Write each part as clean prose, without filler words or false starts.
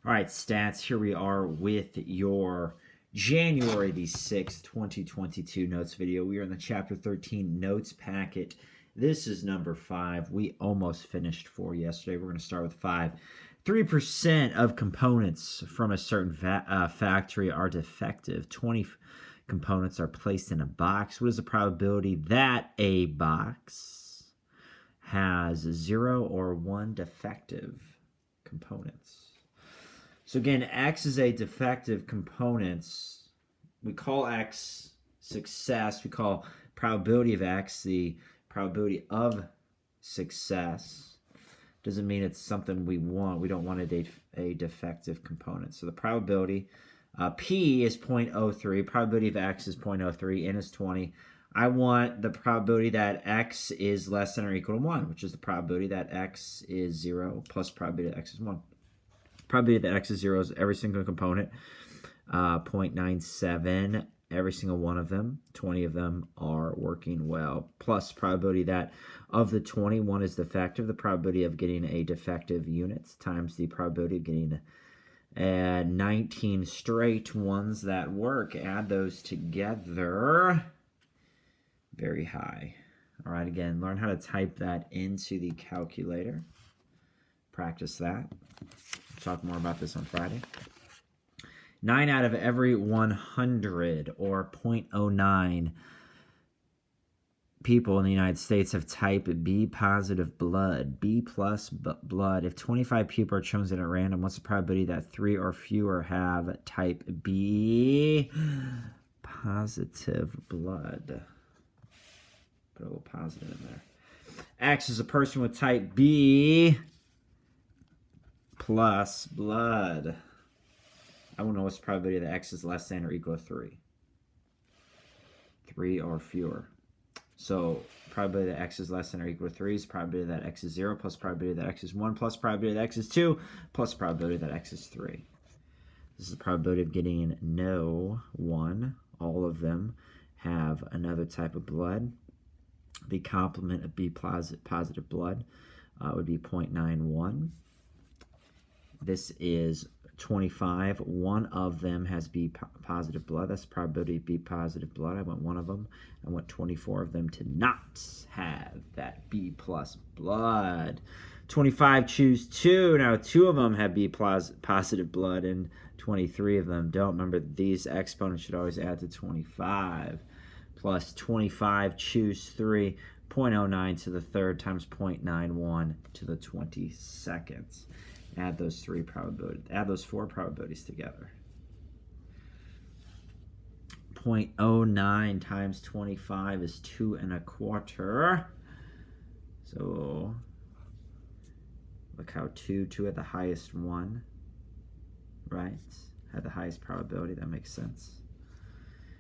All right, stats. Here we are with your January the 6th, 2022 notes video. We are in the Chapter 13 notes packet. This is number 5. We almost finished 4 yesterday. We're going to start with 5. 3% of components from a certain factory are defective. 20 components are placed in a box. What is the probability that a box has 0 or 1 defective components? So again, X is a defective component. We call X success. We call probability of X the probability of success. Doesn't mean it's something we want. We don't want a defective component. So the probability, P is 0.03. Probability of X is 0.03. N is 20. I want the probability that X is less than or equal to 1, which is the probability that X is 0 plus probability that X is 1. Probability that X is 0 is every single component, 0.97, every single one of them. 20 of them are working well. Plus probability that of the 21 is defective, the probability of getting a defective unit times the probability of getting 19 straight ones that work. Add those together. Very high. All right, again, learn how to type that into the calculator. Practice that. Talk more about this on Friday. 9 out of every 100, or 0.09, people in the United States have type B positive blood, B plus blood. If 25 people are chosen at random, what's the probability that 3 or fewer have type B positive blood? Put a little positive in there. X is a person with type B plus blood. I want to know what's the probability that X is less than or equal to 3. 3 or fewer. So probability that X is less than or equal to 3 is probability that X is 0 plus probability that X is 1 plus probability that X is 2 plus probability that X is 3. This is the probability of getting no 1. All of them have another type of blood. The complement of B positive blood would be 0.91. This is 25. One of them has B positive blood. That's the probability of B positive blood. I want one of them. I want 24 of them to not have that B plus blood. 25 choose 2. Now 2 of them have B positive blood and 23 of them don't. Remember, these exponents should always add to 25. Plus 25 choose 3. 0.09 to the third times 0.91 to the 22nd. Add those 4 probabilities together. 0.09 times 25 is 2 1/4. So look how 2 at the highest one, right? Had the highest probability. That makes sense.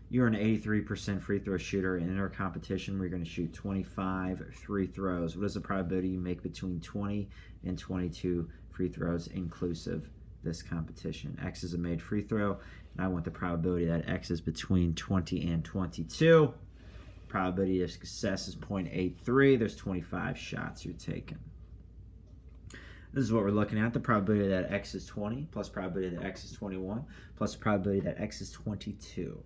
You're an 83% free throw shooter. In our competition, we're going to shoot 25 free throws. What is the probability you make between 20 and 22 free throws inclusive this competition? X is a made free throw, and I want the probability that X is between 20 and 22. Probability of success is 0.83. There's 25 shots you're taking. This is what we're looking at. The probability that X is 20 plus probability that X is 21 plus probability that X is 22.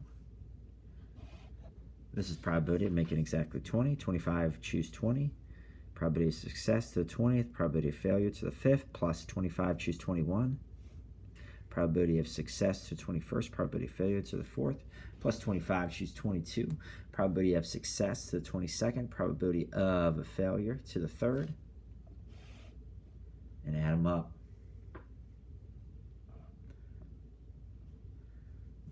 This is probability of making exactly 20. 25 choose 20. Probability of success to the 20th. Probability of failure to the 5th. Plus 25 choose 21. Probability of success to the 21st. Probability of failure to the 4th. Plus 25 choose 22. Probability of success to the 22nd. Probability of failure to the 3rd. And add them up.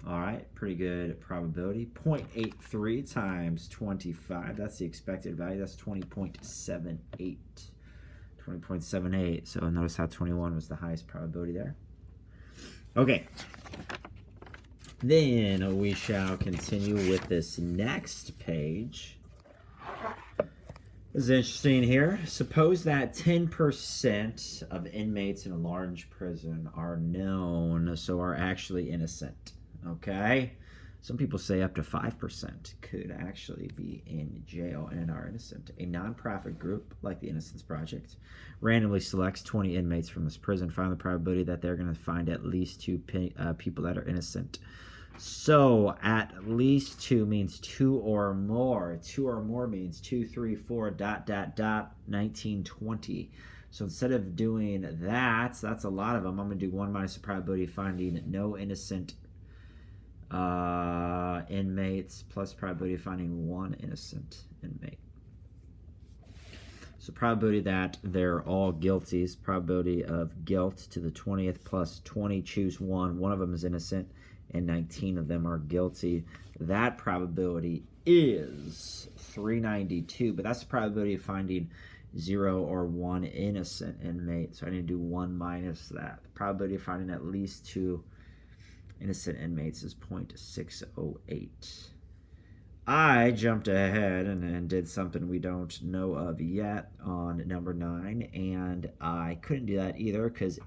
All right, pretty good probability. 0.83 times 25, that's the expected value. That's 20.78. 20.78. So notice how 21 was the highest probability there. Okay. Then we shall continue with this next page. This is interesting here. Suppose that 10% of inmates in a large prison are known, so are actually innocent. Okay, Some people say up to 5% could actually be in jail and are innocent. A nonprofit group, like the Innocence Project, randomly selects 20 inmates from this prison, find the probability that they're going to find at least 2 people that are innocent. So at least 2 means 2 or more. 2 or more means 2, 3, 4, ... 19, 20. So instead of doing that, so that's a lot of them, I'm going to do 1 minus the probability of finding no innocent inmates plus probability of finding 1 innocent inmate. So probability that they're all guilty is probability of guilt to the 20th plus 20, choose 1. 1 of them is innocent and 19 of them are guilty. That probability is 392, but that's the probability of finding 0 or 1 innocent inmate. So I need to do 1 minus that. The probability of finding at least 2 innocent inmates is 0.608. I jumped ahead and did something we don't know of yet on number 9, and I couldn't do that either because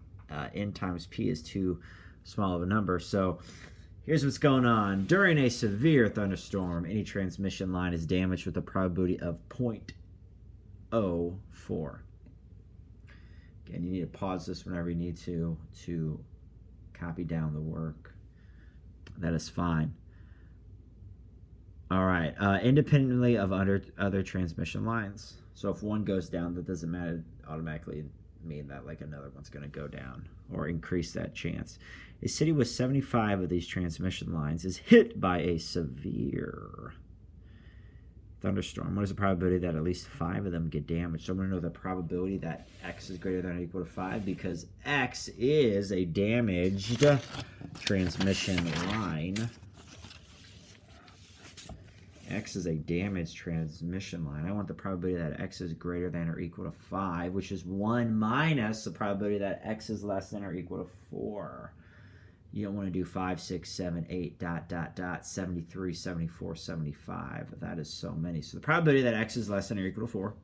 n times p is too small of a number. So here's what's going on. During a severe thunderstorm, any transmission line is damaged with a probability of 0.04. Again, you need to pause this whenever you need to copy down the work. That is fine. All right. Independently of other transmission lines. So if one goes down, that doesn't matter automatically mean that like another one's going to go down or increase that chance. A city with 75 of these transmission lines is hit by a severe thunderstorm. What is the probability that at least 5 of them get damaged? So I'm going to know the probability that x is greater than or equal to 5 because x is a damaged transmission line. X is a damaged transmission line. I want the probability that x is greater than or equal to 5, which is 1 minus the probability that x is less than or equal to 4. You don't want to do 5, 6, 7, 8, ... 73, 74, 75. That is so many. So the probability that x is less than or equal to 4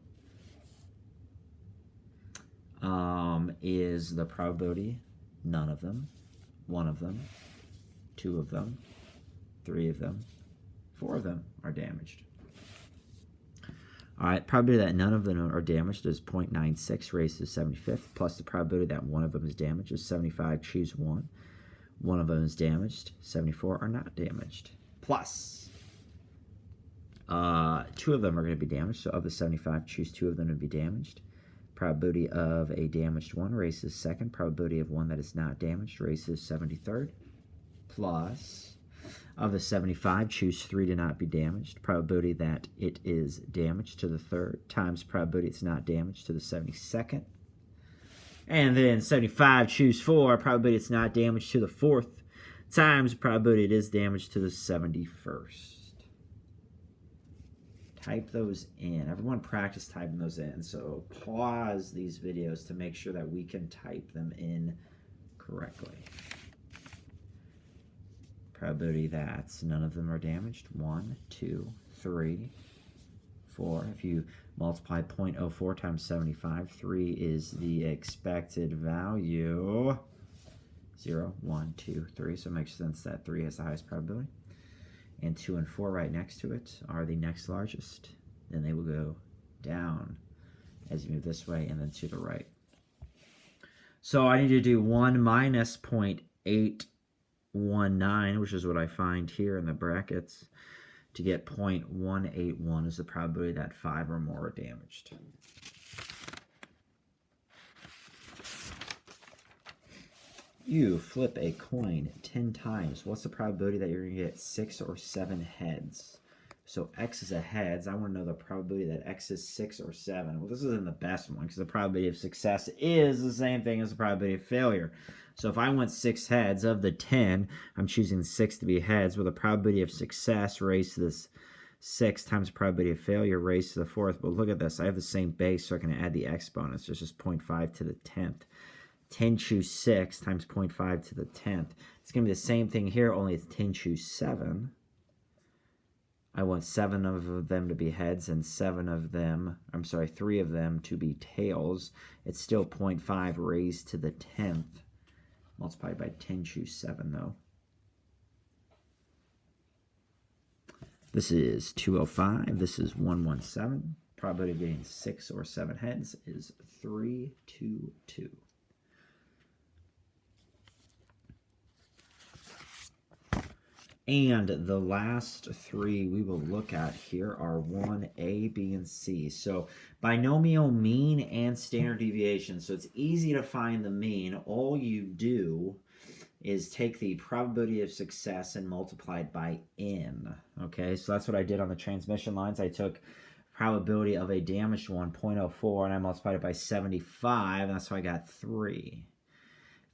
is the probability none of them, 1 of them, 2 of them, 3 of them, 4 of them are damaged. All right, probability that none of them are damaged is 0.96 raised to the 75th, plus the probability that 1 of them is damaged is 75, choose 1. 1 of them is damaged, 74 are not damaged. Plus, 2 of them are going to be damaged, so of the 75, choose 2 of them to be damaged. Probability of a damaged 1 raised to the 2nd, probability of 1 that is not damaged raised to the 73rd. Plus, of the 75, choose 3 to not be damaged. Probability that it is damaged to the 3rd times probability it's not damaged to the 72nd. And then 75, choose 4. Probability it's not damaged to the 4th times probability it is damaged to the 71st. Type those in. Everyone practice typing those in. So pause these videos to make sure that we can type them in correctly. Probability that none of them are damaged. 1, 2, 3, 4. If you multiply 0.04 times 75, 3 is the expected value. 0, 1, 2, 3. So it makes sense that 3 has the highest probability. And 2 and 4 right next to it are the next largest. Then they will go down as you move this way and then to the right. So I need to do 1 minus 0.819, which is what I find here in the brackets, to get 0.181 is the probability that 5 or more are damaged. You flip a coin 10 times. What's the probability that you're going to get 6 or 7 heads? So x is a heads. I want to know the probability that x is 6 or 7. Well, this isn't the best one because the probability of success is the same thing as the probability of failure. So if I want 6 heads of the 10, I'm choosing 6 to be heads with a probability of success raised to this 6 times probability of failure raised to the 4th. But look at this. I have the same base, so I can add the exponents. It's just 0.5 to the 10th. 10 choose 6 times 0.5 to the 10th. It's going to be the same thing here, only it's 10 choose 7. I want 7 of them to be heads and 3 of them to be tails. It's still 0.5 raised to the 10th. Multiplied by 10 choose 7 though. This is 205. This is 117. Probability of getting 6 or 7 heads is 322. And the last three we will look at here are 1A, B, and C. So binomial mean and standard deviation. So it's easy to find the mean. All you do is take the probability of success and multiply it by n. Okay, so that's what I did on the transmission lines. I took probability of a damaged one, 0.04, and I multiplied it by 75, and that's how I got 3.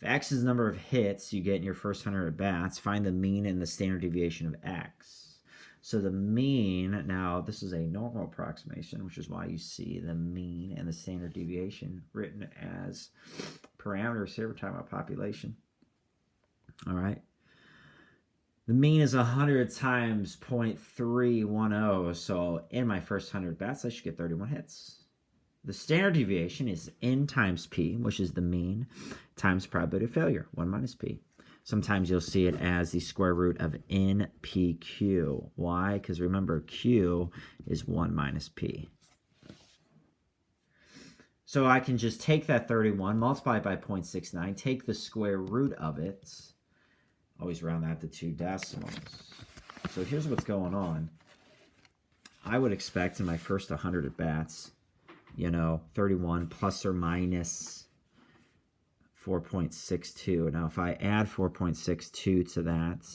If x is the number of hits you get in your first 100 at-bats, find the mean and the standard deviation of x. So the mean, now this is a normal approximation, which is why you see the mean and the standard deviation written as parameters here. We're talking about population. All right. The mean is 100 times 0.310. So in my first 100 bats, I should get 31 hits. The standard deviation is n times p, which is the mean, times probability of failure, 1 minus p. Sometimes you'll see it as the square root of npq. Why? Because remember, q is 1 minus p. So I can just take that 31, multiply it by 0.69, take the square root of it. Always round that to 2 decimals. So here's what's going on. I would expect in my first 100 at-bats, 31 plus or minus 4.62. Now, if I add 4.62 to that,